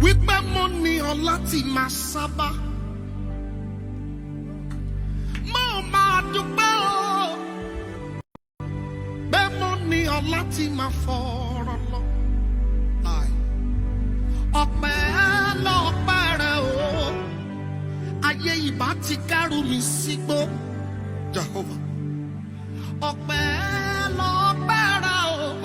wípé mo ní ọ láti máa sábà. Mo máa dúpẹ́ o pé mo ní ọ láti máa fọ̀rọ̀ lọ. Ọpẹ́ lọ́pẹ́ rẹ o, ayé ìbá ti kẹ́rù mi sígbó. Jehovah. Ọpẹ́ lọ́pẹ́ rẹ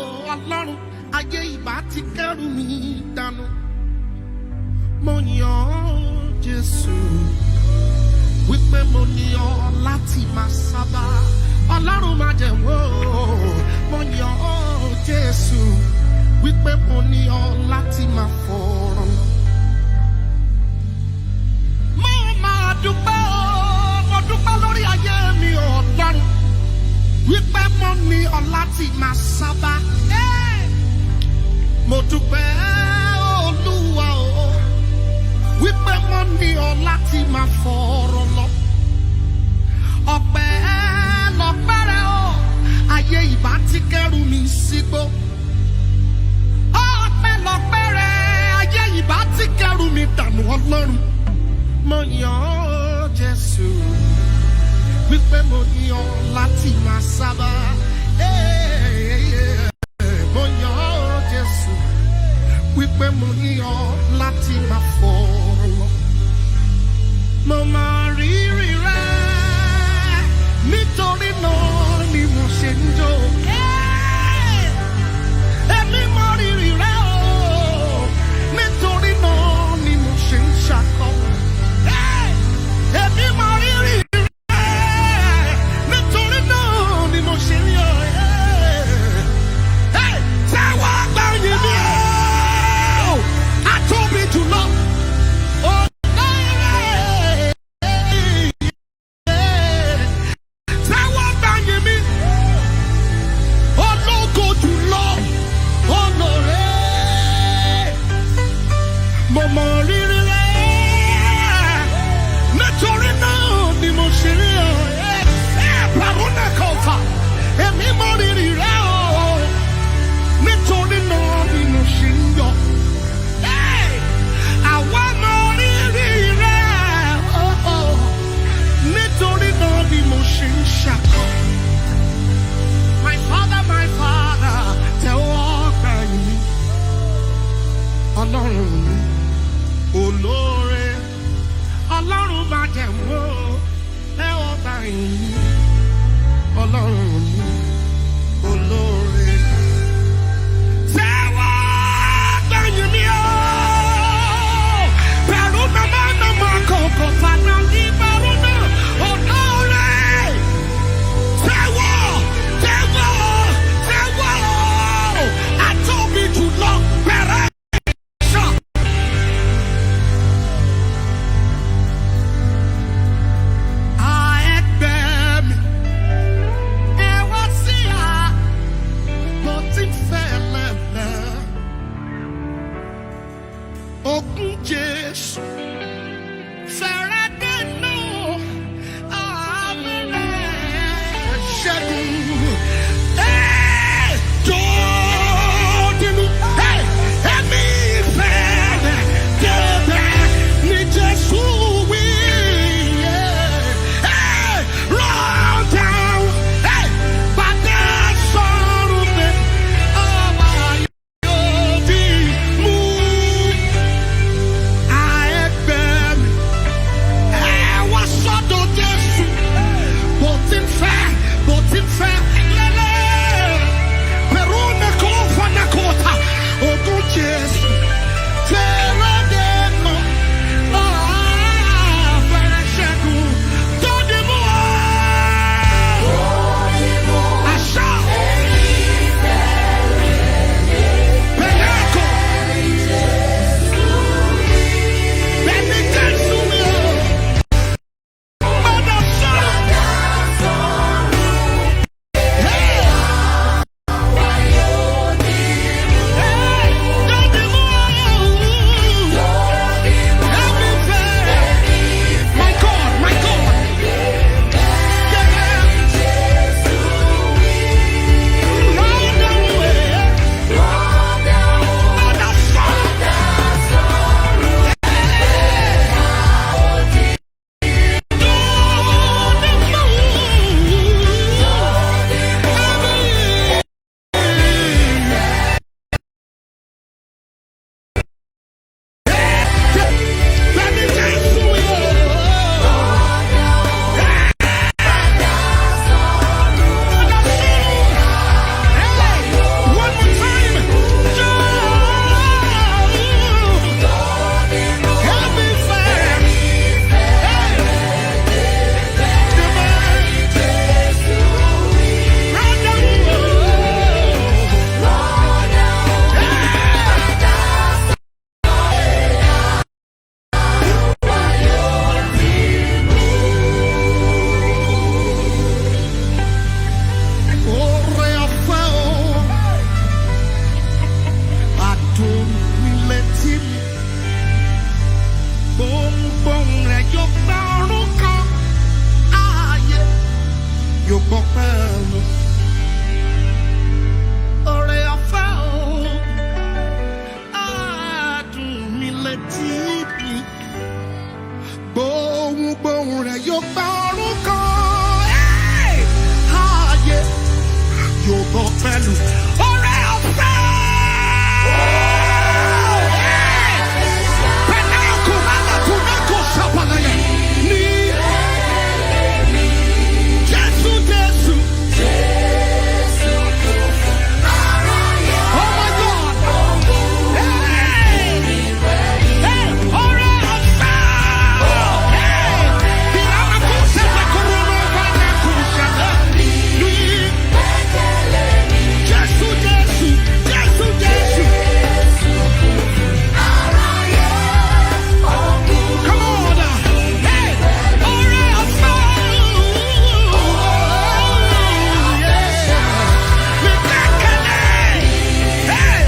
o, Ọlọ́run, ayé ìbá ti kẹ́rù mi dànù. Mo yàn ọ́ Jésù, wípé mo ní ọ láti máa sábà. Ọlọ́run máa jẹ̀ wò ó. Mo yàn ọ́ Jésù, wípé mo ní ọ láti máa fọ̀rọ̀ lọ. Mo máa dúpẹ́ o, mo dúpẹ́ lórí ayé mi Ọlọ́run, wípé mo ní ọ láti máa sábà. Mo dúpẹ́ Olúwa o, wípé mo ní ọ láti máa fọ̀rọ̀ lọ. Ọpẹ́ lọ́pẹ́ rẹ o, ayé ìbá ti kẹ́rù mi sígbó. Ọpẹ́ lọ́pẹ́ rẹ, ayé ìbá ti kẹ́rù mi dànù Ọlọ́run. Mo yàn ọ́ Jésù, wípé mo ní ọ láti máa sábà. Mo yàn ọ́ Jésù, wípé mo ní ọ láti máa fọ̀rọ̀ lọ. Mo máa rírì rẹ, nítorí náà ni mo ṣe ń jó. Èmi mọ rírì rẹ o, nítorí náà ni mo ṣe ń ṣakọ. Èmi mọ rírì rẹ, nítorí náà ni mo ṣe ń yọ̀. Tẹ́wọ́ gbà yín mi o, àtóbi jùlọ. Olóore, Ọlọ́run máa jẹ̀ wò ẹ ọba yìí. Ọlọ́run mi, olóore. Tẹ́wọ́ gbẹ̀yìn mi o, pẹ̀lú nàmánàmá kọ̀ọ̀kan fànà ní pẹ̀lú náà. Olóore, tẹ́wọ́, tẹ́wọ́, tẹ́wọ́, àtóbi jùlọ bẹ̀rẹ̀. Ogun Jésù fẹ́rẹ̀ dènà àmì rẹ̀ ṣẹ́gun. Dòdìlú ẹ̀mí fẹ́rẹ̀ débẹ̀ ní Jésù wí. Run down, bàtà sọ̀rọ̀ mi, ọba yóò di mú. retí mi. Gbohùngbohùn rẹ̀ yóò gba ọ̀run kan. Ààyè yóò bọ̀ pẹ̀lú ọrẹ ọ̀fẹ́. Pẹ̀lẹ́kùn alákùn náà kò sábàlẹ̀ ní Jésù Jésù. Oh my God. Ọrẹ ọ̀fẹ́. Ìlànà kò ṣẹ̀ṣẹ̀ kúrò ló bá yẹ kò ṣẹ̀ṣẹ̀ ní Jésù Jésù Jésù Jésù. Come on. Hey, ọrẹ ọ̀fẹ́. Mi gbẹ́kẹ̀lé. Hey.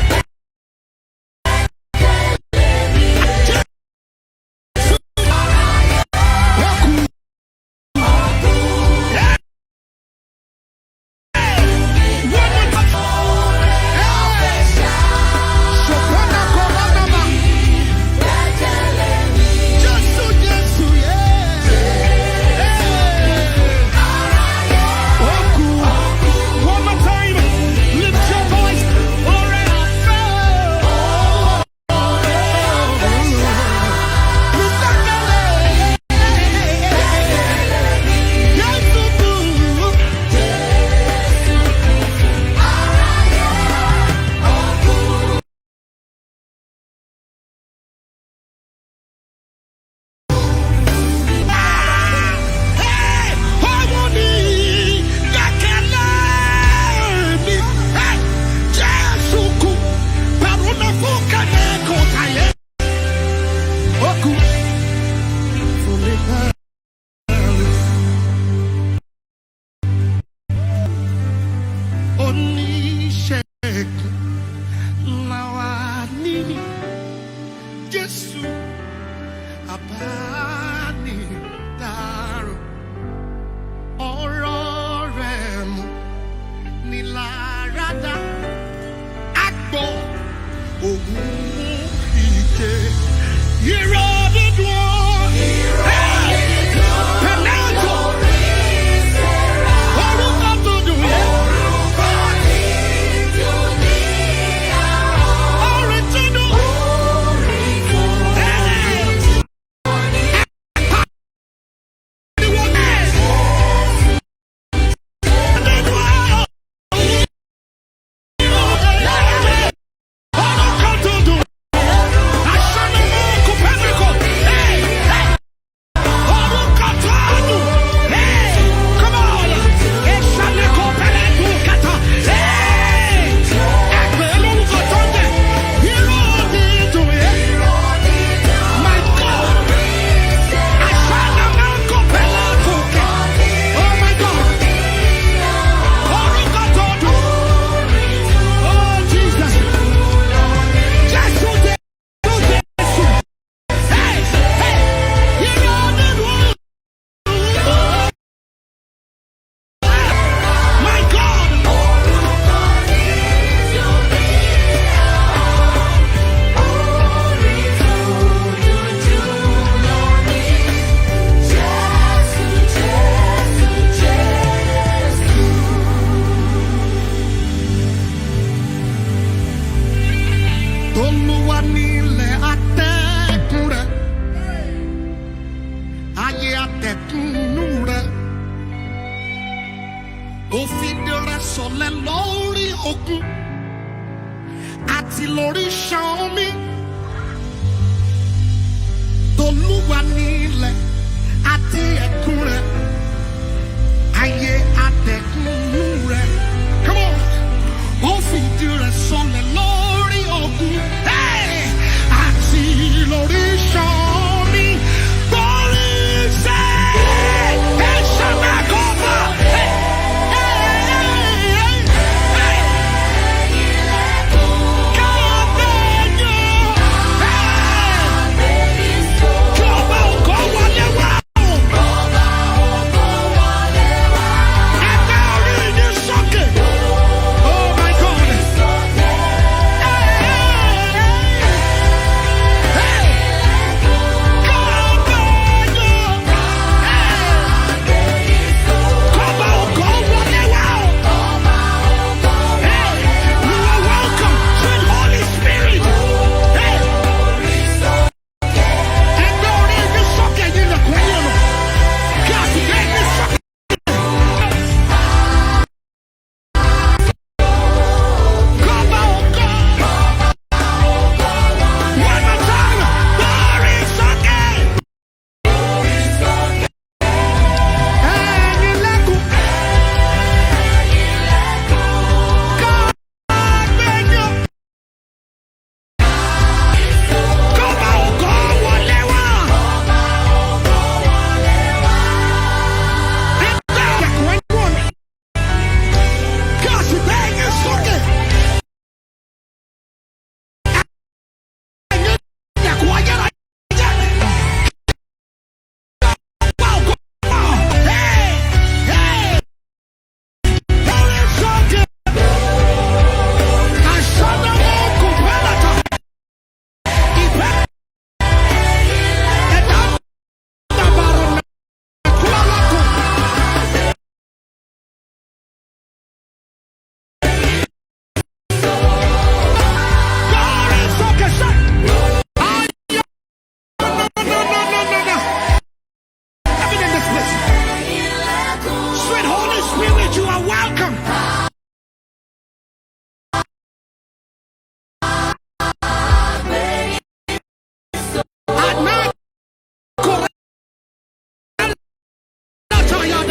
Jésù abánidárò ọ̀rọ̀ rẹ̀ mú ní láradá àgbọ̀ òun ìje irọ́ dídùn pẹ̀lẹ́tò orúkọ tó dùn yẹn. Olúwa nílẹ̀ atẹ́gùn rẹ̀, ayé atẹ́gùn rẹ̀, ó fìdí rẹ̀ sọlẹ̀ lórí òkun àti lórí ṣàn omi. Olúwa nílẹ̀ àti ẹ̀kún rẹ̀, ayé atẹ́gùn rẹ̀. Come on, ó fìdí rẹ̀ sọlẹ̀ lórí òkun. Àti lórí ṣàn omi. Borí ṣe ẹ̀ṣẹ̀ mẹ́kọ̀ọ́fà.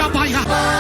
Ayabaya.